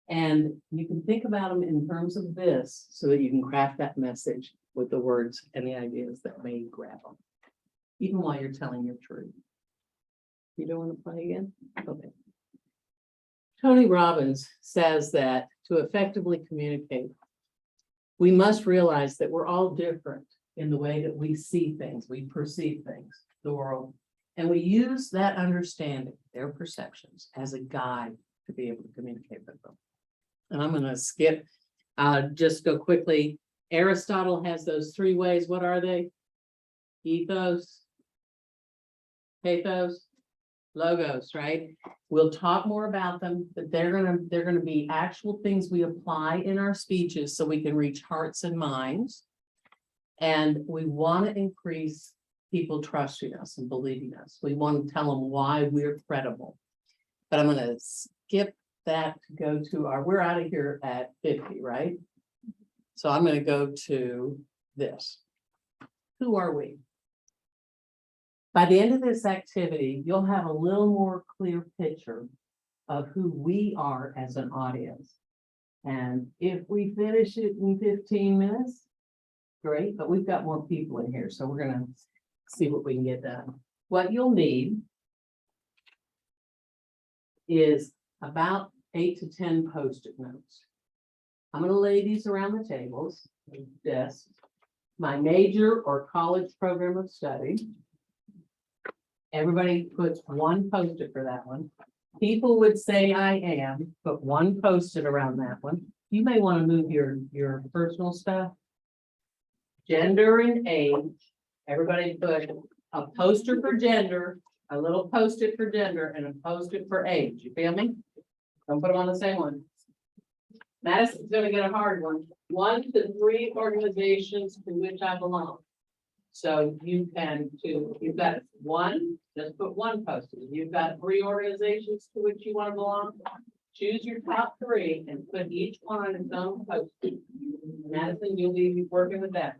And you can think about them in terms of this so that you can craft that message with the words and the ideas that may grab them, even while you're telling your truth. You don't want to play again? Okay. Tony Robbins says that to effectively communicate, we must realize that we're all different in the way that we see things, we perceive things, the world, and we use that understanding, their perceptions, as a guide to be able to communicate with them. And I'm going to skip, just go quickly. Aristotle has those 3 ways. What are they? Ethos, pathos, logos, right? We'll talk more about them, but they're gonna be actual things we apply in our speeches so we can reach hearts and minds. And we want to increase people trusting us and believing us. We want to tell them why we're credible. But I'm gonna skip that to go to we're out of here at 50, right? So I'm gonna go to this. Who are we? By the end of this activity, you'll have a little more clear picture of who we are as an audience. And if we finish it in 15 minutes, great, but we've got more people in here, so we're gonna see what we can get done. What you'll need is about 8 to 10 Post-it notes. I'm gonna lay these around the tables, desks, my major or college program of study. Everybody puts 1 Post-it for that one. People would say I am, put 1 Post-it around that one. You may want to move your personal stuff. Gender and age. Everybody put a poster for gender, a little Post-it for gender, and a Post-it for age. You feel me? Don't put them on the same one. Madison's gonna get a hard one. 1 to 3 organizations to which I belong. So you can you've got 1, just put 1 Post-it. You've got 3 organizations to which you want to belong. Choose your top 3 and put each one on its own Post-it. Madison, you'll be working with that.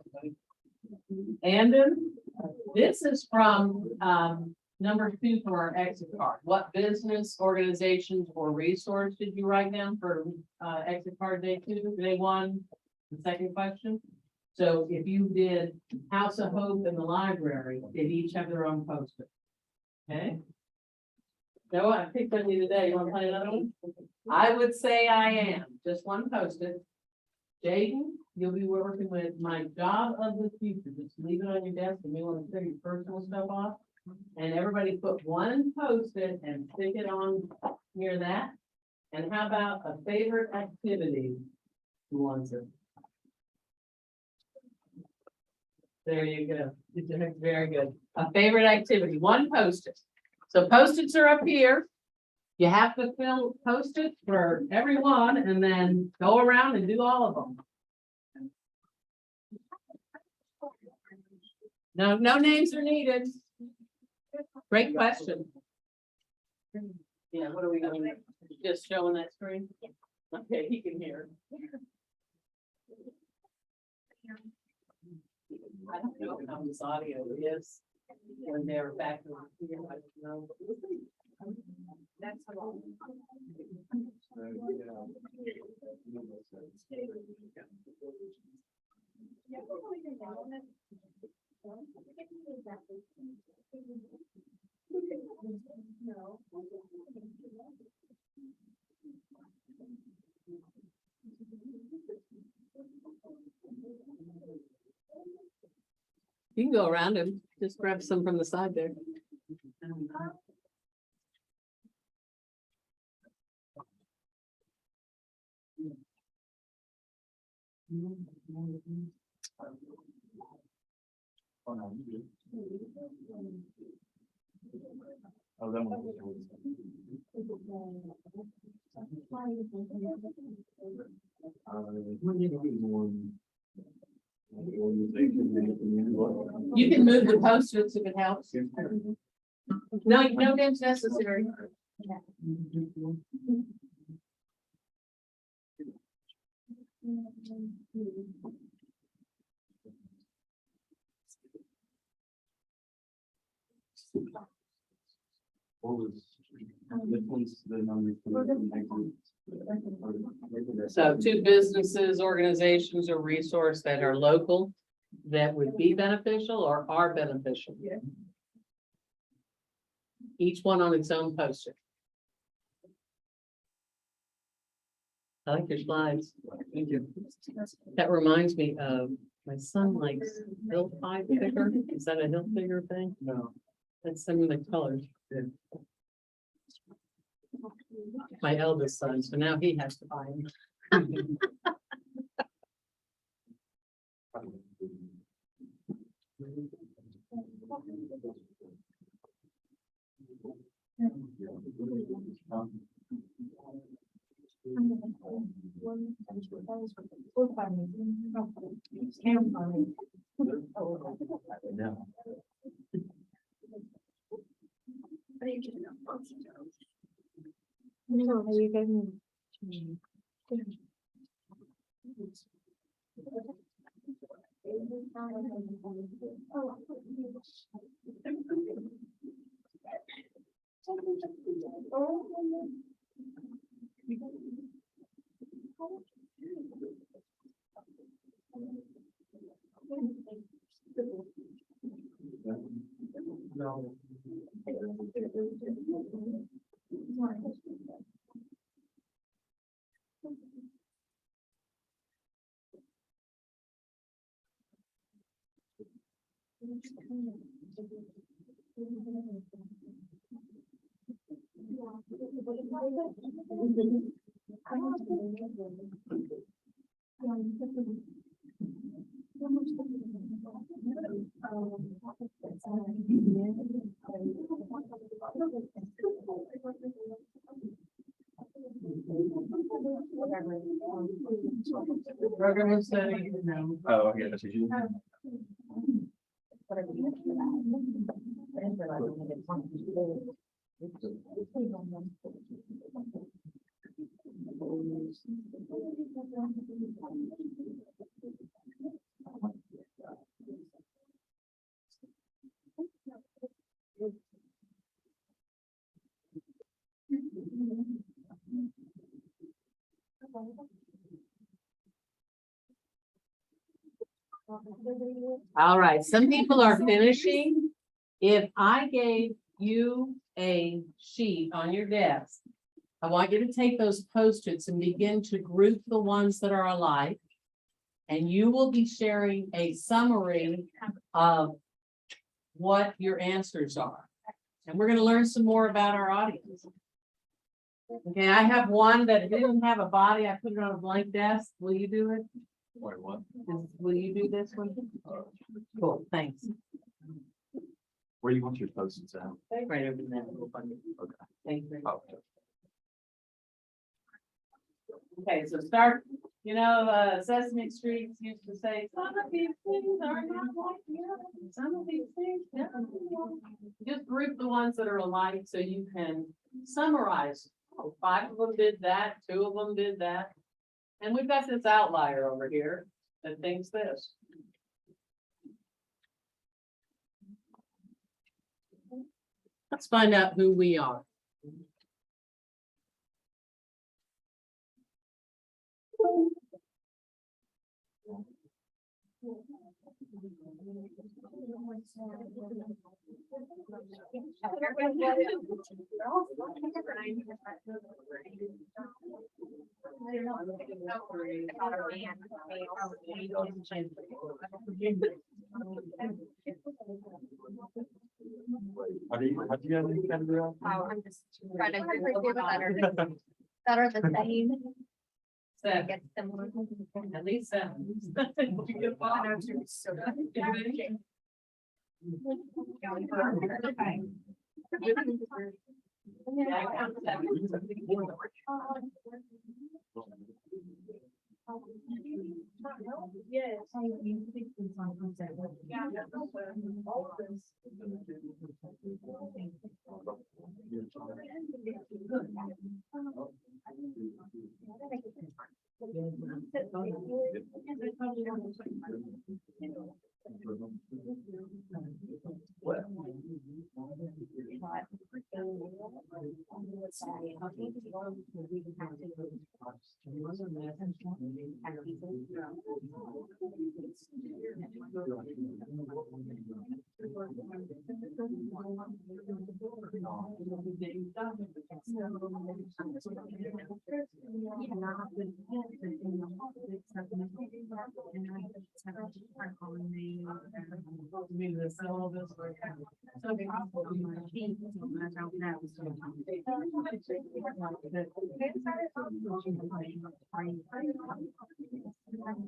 And then this is from number 2 for our exit card. What business, organizations, or resource did you write down for exit card day 2, day 1? The second question. So if you did House of Hope and the library, they each have their own Post-it. Okay? No, I picked on you today. You want to play another one? I would say I am. Just 1 Post-it. Jaden, you'll be working with my job of the future. Just leave it on your desk and you want to clear your personal stuff off. And everybody put 1 Post-it and stick it on near that. And how about a favorite activity? Who wants it? There you go. Very good. A favorite activity, 1 Post-it. So Post-its are up here. You have to fill Post-its for everyone and then go around and do all of them. No names are needed. Great question. Yeah, what are we doing? Just showing that screen? Okay, he can hear. I don't know how this audio is when they're back on here. I don't know. That's a lot. You can go around him, just grab some from the side there. Oh, no, you do. Oh, that one. You can move the post-its if it helps. No, no name's necessary. What was? This one's the number. So two businesses, organizations, or resource that are local that would be beneficial or are beneficial. Each one on its own poster. I like your slides. Thank you. That reminds me of, my son likes hill five figure. Is that a hill figure thing? No. That's some of the colors. My eldest son, so now he has to buy them. Yeah. No, you gave me. No. Program study, no. Oh, okay, that's what you. All right, some people are finishing. If I gave you a sheet on your desk, I want you to take those Post-its and begin to group the ones that are alike. And you will be sharing a summary of what your answers are. And we're gonna learn some more about our audience. Okay, I have one that didn't have a body. I put it on a blank desk. Will you do it? Wait, what? Will you do this one? Cool, thanks. Where do you want your post-its at? Right over there. Okay. Thank you. Oh, Okay, so start, Sesame Street used to say, some of these things are not like the others. Some of these things. Just group the ones that are alike so you can summarize. Oh, 5 of them did that, 2 of them did that. And we've got this outlier over here that thinks this. Let's find out who we are. How do you have any kind of real? Oh, I'm just trying to figure out that are the same. Seven, Get similar. at least seven. I know too, so. Yes.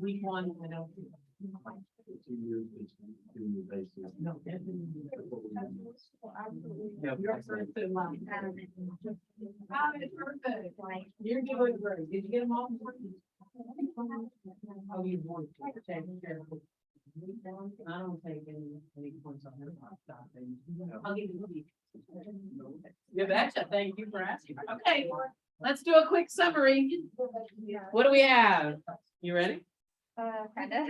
Week one, I don't. 2 years, it's 2 year basis. No. Yeah. You're first in line. Ah, it's perfect. Like, You're doing great. Did you get them all? Oh, you want. Okay, careful. I don't take any points on them. I'll give you a week. You betcha. Thank you for asking. Okay, let's do a quick summary. What do we have? You ready? kinda.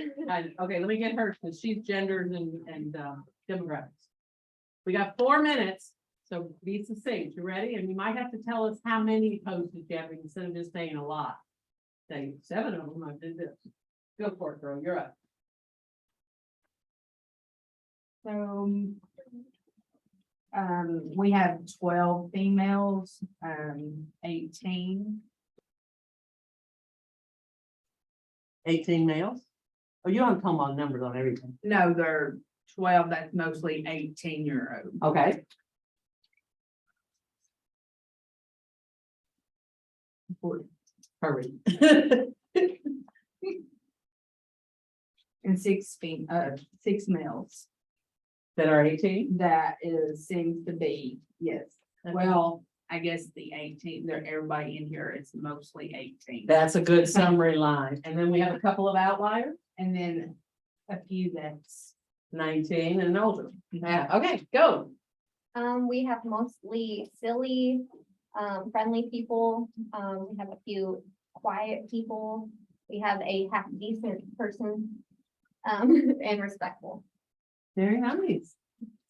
Okay, let me get her, because she's genders and demographics. We got 4 minutes, so be succinct. You ready? And you might have to tell us how many posts you have instead of just saying a lot. Say 7 of them, I did this. Go for it, girl. You're up. So, we have 12 females, 18. 18 males? Oh, you don't come on numbers on everything. No, they're 12, that's mostly 18-year-olds. Okay. Hurry. And 6 males. That are 18? That is, seems to be, yes. Well, I guess the 18, everybody in here is mostly 18. That's a good summary line. And then we have a couple of outliers, And then a few that's 19 and older. Yeah, okay, go. We have mostly silly, friendly people. We have a few quiet people. We have a half decent person, and respectful. Very nice.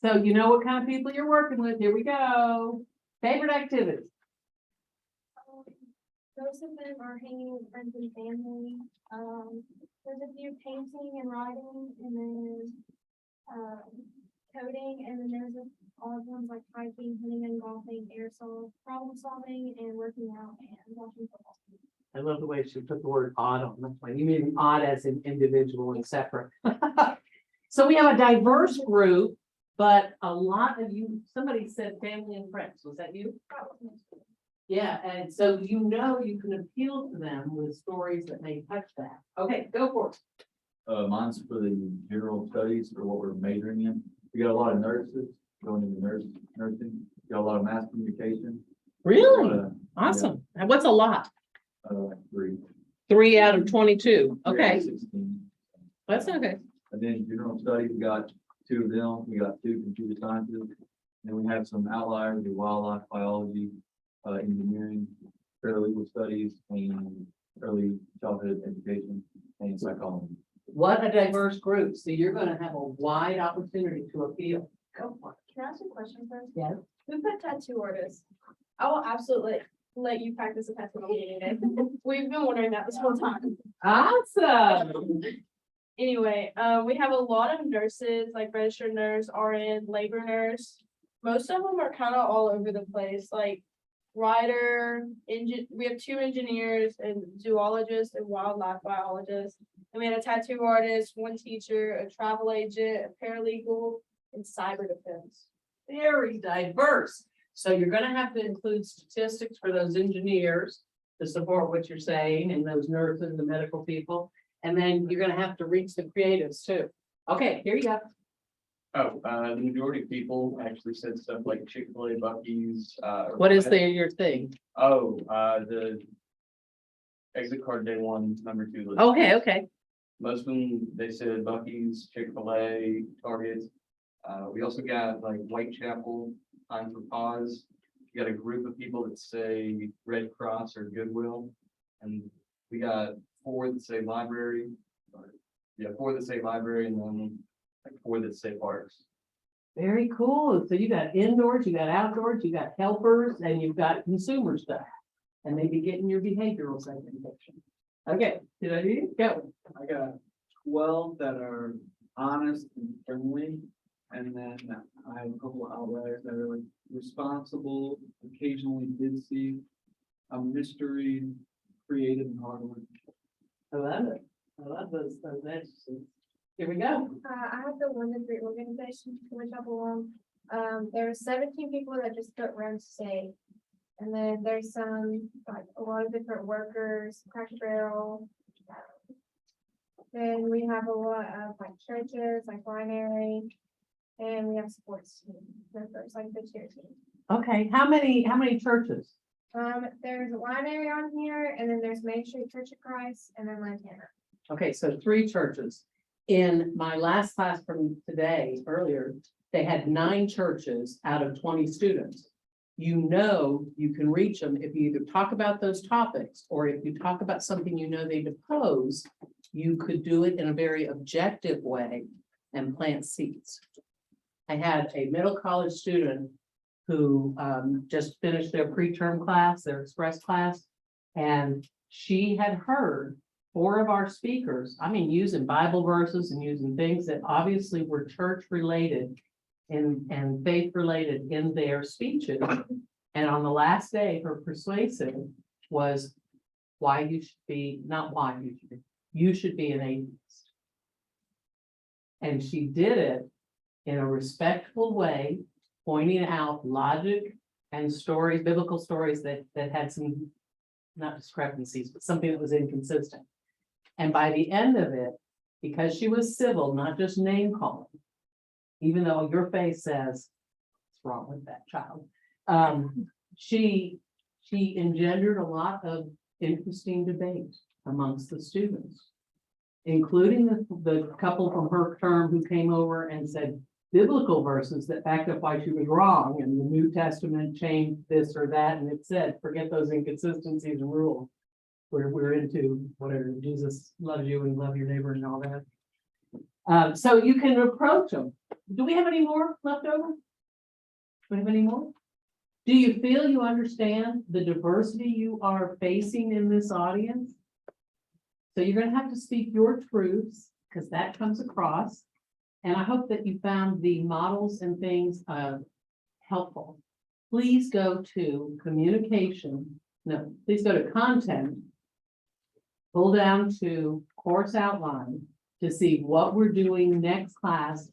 So you know what kind of people you're working with. Here we go. Favorite activity. Most of them are hanging with friends and family. There's a few painting and writing, and then coding, and then there's all of ones like hiking, hunting and golfing, airsoft, problem solving, and working out and watching football. I love the way she put the word odd on that one. You mean odd as in individual and separate. So we have a diverse group, but a lot of you, somebody said family and friends. Was that you? Yeah, and so you know you can appeal to them with stories that may touch that. Okay, go for it. Mine's for the general studies for what we're majoring in. We got a lot of nurses going into nursing. Got a lot of mass communication. Really? Uh, Awesome. And what's a lot? 3. 3 out of 22. Okay, 16. that's okay. And then general studies, we got 2 of them. We got 2 computer sciences. Then we have some outliers, in wildlife biology, engineering, paralegal studies, and early childhood education and psychology. What a diverse group. So you're gonna have a wide opportunity to appeal. Go for it. Can I ask a question first? Yes. Who put tattoo artists? I will absolutely let you practice a tattoo meeting today. We've been wondering that this whole time. Awesome. Anyway, we have a lot of nurses, like registered nurse, RN, labor nurse. Most of them are kind of all over the place, like writer, we have 2 engineers and zoologists and wildlife biologists. And we had a tattoo artist, 1 teacher, a travel agent, a paralegal, and cyber defense. Very diverse. So you're gonna have to include statistics for those engineers. to support what you're saying and those nurses, the medical people. And then you're gonna have to reach the creatives too. Okay, here you go. Oh, the majority of people actually said stuff like Chick-fil-A, Buc-ee's, What is your thing? Oh, the exit card day one, number two list. Okay, okay. Most of them, they said Buc-ee's, Chick-fil-A, Target. We also got like Whitechapel, Time for Pause. You got a group of people that say Red Cross or Goodwill. And we got 4 that say library. Yeah, 4 that say library and then like 4 that say parks. Very cool. So you got indoors, you got outdoors, you got helpers, and you've got consumer stuff. And maybe getting your behavioral segmentation. Okay, did I do it? Go. I got 12 that are honest and friendly. And then I have a couple of outliers that are like responsible, occasionally ditzy, a mystery, creative and hardworking. I love it. I love those attributes. Here we go. I have the 1 to 3 organization to which I belong. There are 17 people that just put run to say. And then there's some, like, a lot of different workers, Crash Barrel. Then we have a lot of like churches, like Binary. And we have sports members, like the cheer team. Okay, how many churches? There's a Binary on here, and then there's Main Street Church of Christ, and then Lantana. Okay, so 3 churches. In my last class from today, earlier, they had 9 churches out of 20 students. You know, you can reach them if you either talk about those topics, or if you talk about something you know they oppose, you could do it in a very objective way and plant seeds. I had a middle college student who just finished their preterm class, their express class, and she had heard 4 of our speakers, I mean, using Bible verses and using things that obviously were church related and faith related in their speeches. And on the last day, her persuasive was why you should be, not why you should be an atheist. And she did it in a respectful way, pointing out logic and stories, biblical stories that had some, not discrepancies, but something that was inconsistent. And by the end of it, because she was civil, not just name calling, even though your face says, what's wrong with that child? She engendered a lot of interesting debate amongst the students, including the couple from her term who came over and said biblical verses that backed up why she was wrong, and the New Testament changed this or that, and it said, forget those inconsistencies and rules. We're into whatever, Jesus loves you and love your neighbor and all that. So you can approach them. Do we have any more left over? Do we have any more? Do you feel you understand the diversity you are facing in this audience? So you're going to have to speak your truths, because that comes across. And I hope that you found the models and things helpful. Please go to please go to content, pull down to course outline to see what we're doing next class